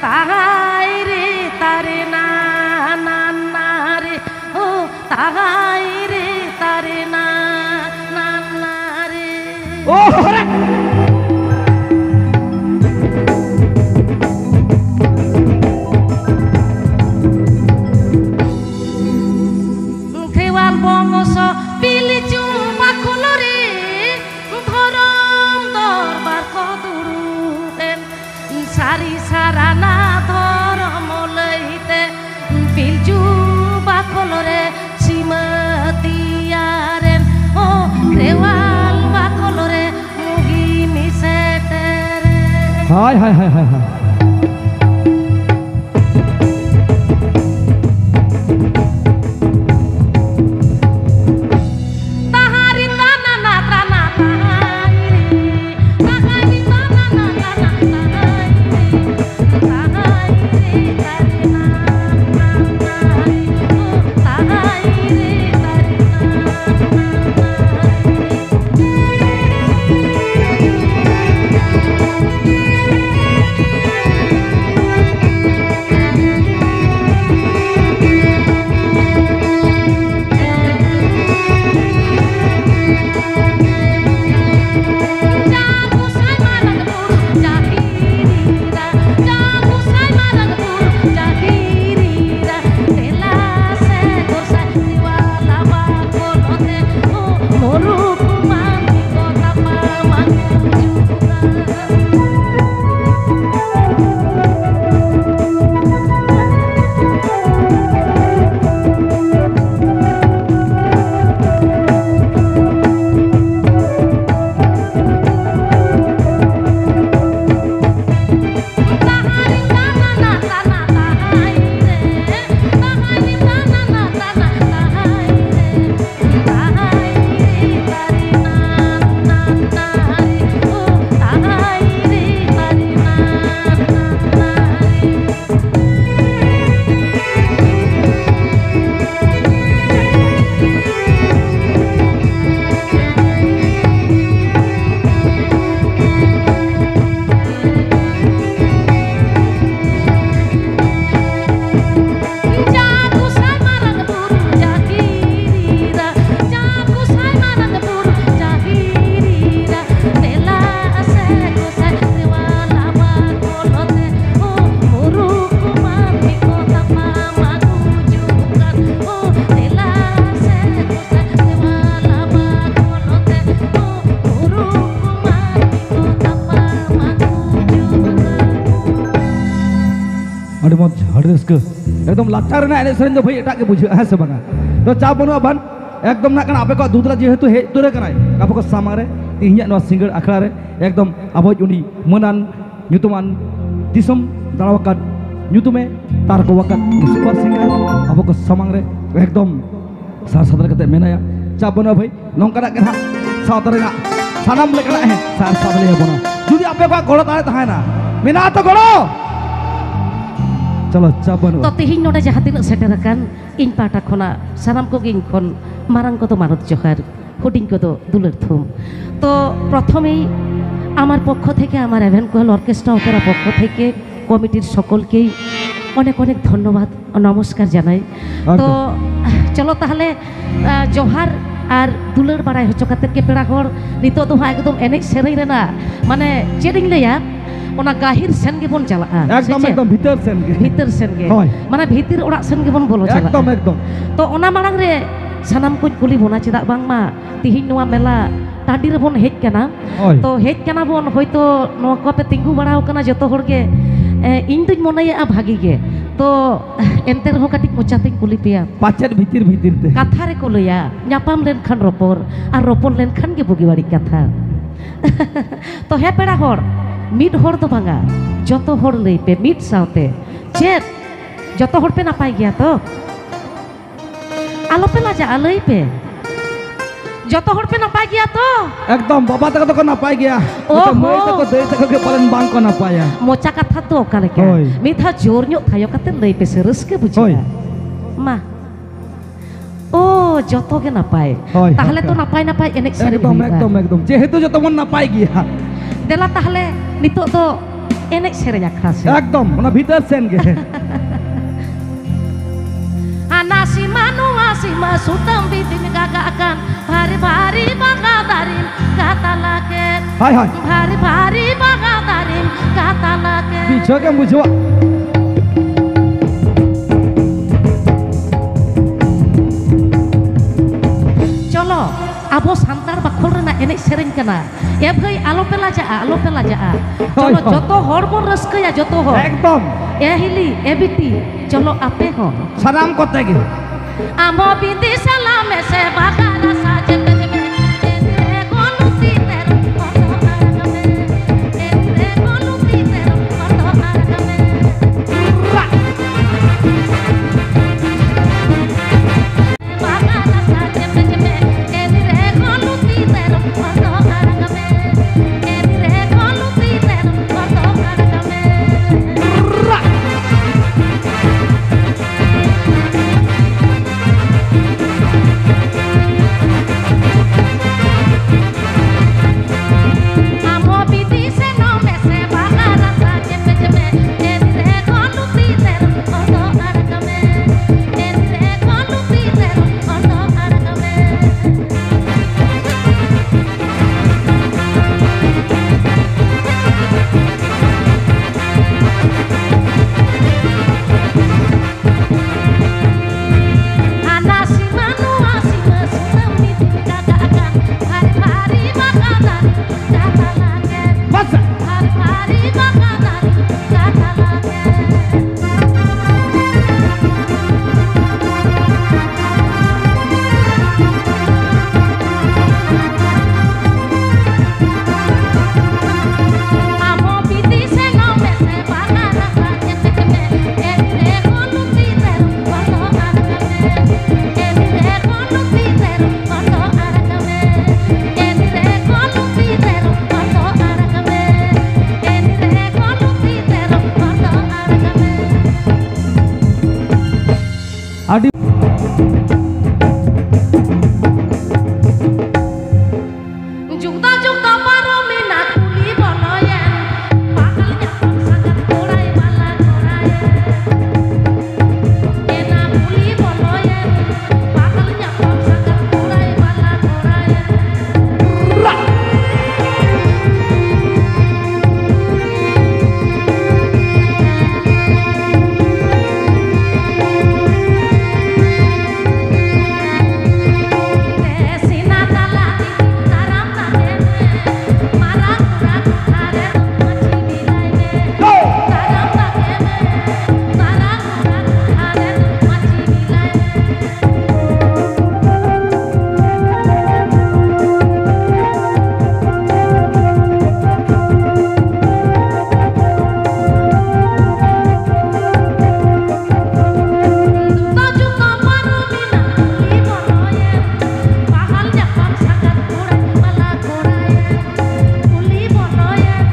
তাহাই রে তারে না না না রে ও তাহাই রে তারে না না না রে ও রে খেওয়াল বংশ পিলিচু বাকুল রে ধরম দরবার কদুরুতেন সারি সারানা ধরম লইতে পিলচু বাকুল রে সিমতিয়ারেন ও খেওয়াল বাকুল রে মুগি মিশেতে রে হায় হায় হায় হায় হায় एकदम लाचार एने सेरें भाई एटा के बुझे है से बंगा तो चाप बनुआ बन एकदम ना कना आपे को दूधरा जेहेतु हे तुरे कनाय आपे को सामांग रे तिहिया नो सिंगर आखड़ा रे एकदम आबो उनी मनान nyutuman दिसम दारावकात nyutume तार को वकात सुपर सिंगर आबो को सामांग रे एकदम सार सादर कते मेनाया चाप बनुआ भाई नोंकाना के हा सादर ना सानाम लेकना है सार सादले है बना जुदी आपे को गड़ो ताहे ताहेना मेना तो गड़ो चलो चाबन तो तिहिन नोडे जहाँ तीन सेटरकान इन पाटा खोना सानाम को गिन खोन मारांग को तो मानत जोहार हुडिंग को तो दुलर थुम तो प्रथमेই আমার পক্ষ থেকে আমার এভেনকুয়াল অর্কেস্ট্রা অপেরা পক্ষ থেকে কমিটির সকলকেই অনেক অনেক ধন্যবাদ ও নমস্কার জানাই তো চলো তাহলে জোহার আর দুলার বাড়াই হচ্ছে কাতেরকে পেড়া হর নিতো তো একদম এনে সেরেই রে না মানে চেডিং লইয়া ওনা গাহির সেন গে বন চালা একদম একদম ভিতর সেন গে মানে ভিতর ওড়া সেন গে বন বলো চালা একদম একদম তো ওনা মারাং রে সানাম কই কুলি বনা চেদা বাংমা তিহিন নোয়া মেলা টাডি রে বন হেজ কানা তো হেজ কানা বন হয়তো নোয়া কপে তিঙ্গু বাড়াও কানা যত হড়গে ইন দুই মনাইয়া ভাগি গে তো এনতে রহ কাটি কোচাতে কুলি পেয়া পাচের ভিতর তে কথা রে কলয়া ᱧᱟᱯᱟᱢ লেন খান রপর আর রপন লেন খান গে বুগি বাড়ি কথা তো হে পেড়া হড় মিট হড় তো ভাঙা যত হড় লই পে মিট সাউতে চেত যত হড় পে নাপাই গিয়া তো আলো পে লাজা আলোই পে যত হড় পে নাপাই গিয়া তো একদম বাবা তক তো নাপাই গিয়া ও মই তক দেই তক কে পালেন বাং ko নাপায়া মোচা কথা তো কালে কে মিঠা জোর ᱧᱚᱜ থায়ো কাতে লই পে সে রসকে বুঝিয়া মা ও যত গে নাপাই তাহলে তো নাপাই নাপাই এনেক সেরে একদম একদম একদম যেহেতু যত মন নাপাই গিয়া দেলা তাহলে নিতো তো enek serenya khase একদম ওনা ভিতর সেন গে anasi manu asima sutam bidin gagakan bari bari bagadarin kata laken high high bari bari bagadarin kata laken বিচকে বুঝবা cholo abo santar bakhol rena enek sereng kana e bhai alo pela jaa cholo joto hor bon raskaya joto hor একদম e hili e biti cholo ape ho সালাম করতে গে amo bidi salame se bagara saje kajme endre goluti ter koto aragame endre goluti ter koto aragame bagara saje kajme endre goluti ter koto aragame endre goluti ter koto aragame amo biti se no me se bagara saje kajme endre goluti ter koto aragame endre goluti ter koto aragame anasi manu asima sutam bidin gagakan hari hari bagadarin kata laken বাস hari hari bagadarin kata laken amo biti se no me se bagara saje kajme endre goluti ter koto aragame endre goluti ter koto aragame endre goluti ter koto aragame endre goluti ter koto aragame আডি Jugda jugda paromina kuli bonoyen pakalnya sangat korai bala korayen ena kuli bonoyen pakalnya sangat korai bala korayen Desina talati taram tageme marang marang hare machi bilaime taram tageme marang marang hare machi bilaime Jugda jugda paromina kuli bonoyen pahalnya sangat korai bala korayen kuli bonoyen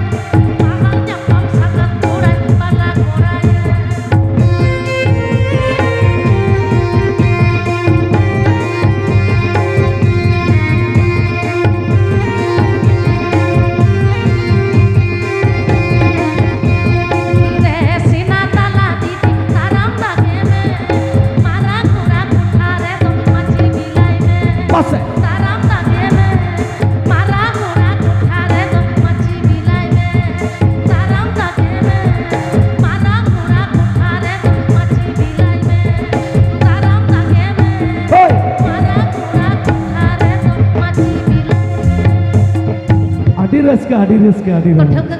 pahalnya sangat korai bala korayen Desina talati taram tageme marang marang hare machi bilaime বাসে taram tageme marang marang hare machi bilaime taram tageme marang marang hare machi bilaime taram tageme ওই marang marang hare machi bilaime আডি রসকা kotham ka